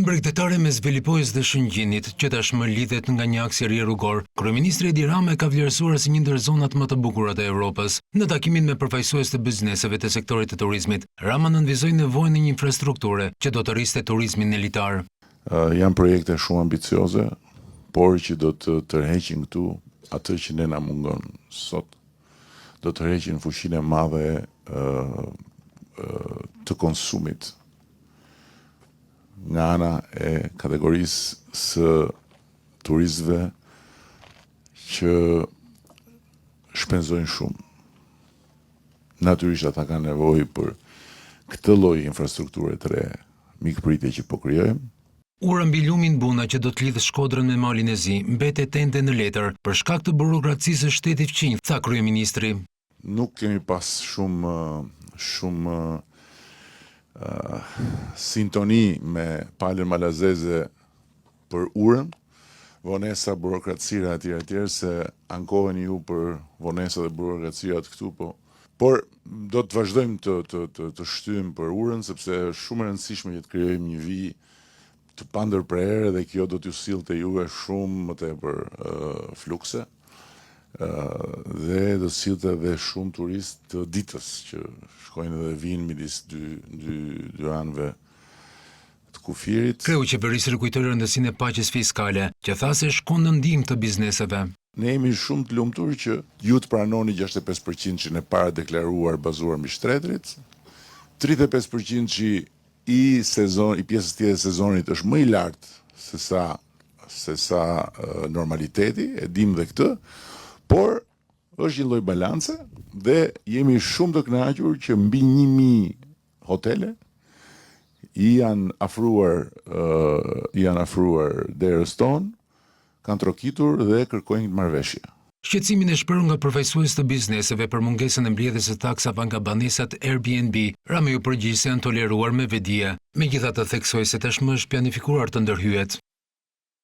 Në bregdetare mes Velipojës dhe Shëngjinit, që tashmë lidhet nga një aks i ri rrugor, kryeministri Edi Rama e ka vlerësuar si një ndër zonat më të bukura të Evropës. Në takimin me përfaqësues të bizneseve të sektorit të turizmit, Rama nënvizoi nevojën e një infrastrukture që do të rriste turizmin elitar. Janë projekte shumë ambicioze, por që do të tërheqin këtu atë që ne na mungon sot. Do të tërheqin fuqinë e madhe të konsumit nga ana e kategorisë së turistëve që shpenzojnë shumë. Natyrisht ata kanë nevojë për këtë lloj infrastrukture të re, mikpritje që po krijojmë. Ura mbi lumin Buna që do të lidhë Shkodrën me Malin e Zi mbetet ende në letër për shkak të burokracisë së shtetit fqinj, tha kryeministri. Nuk kemi pas shumë sintoni me palën malazeze për urën, vonesa, burokratësira etj. Se ankoheni ju për vonesa dhe burokracirat këtu, por do të vazhdojmë të shtyjmë për urën, sepse është shumë e rëndësishme që të krijojmë një vijë të pandërprerë dhe kjo do t'ju sillte juve shumë më tepër flukse dhe do sillte dhe shumë turistë të ditës që shkojnë dhe vinë midis dy anëve të kufirit. Kreu qeverisë kujtoi rëndësinë e paqes fiskale, që tha se shkon në ndihmë të bizneseve. Ne jemi shumë të lumtur që ju të pranoni 65% e para deklaruar bazuar mbi shtretrit, 35% që i pjesës tjetër e sezonit është më i lartë se sa normaliteti, e dim dhe këtë, por është një lloj balance dhe jemi shumë të kënaqur që mbi 1000 hotele i janë afruar derës tonë, kanë trokitur dhe kërkojnë marrëveshje. Shqetësimin e shprehur nga përfaqësues të bizneseve për mungesën e mbledhjes së taksave nga banesat Airbnb, Rama ju përgjigjse janë toleruar me vedije. Megjithatë theksoi se tashmë është planifikuar të ndërhyet.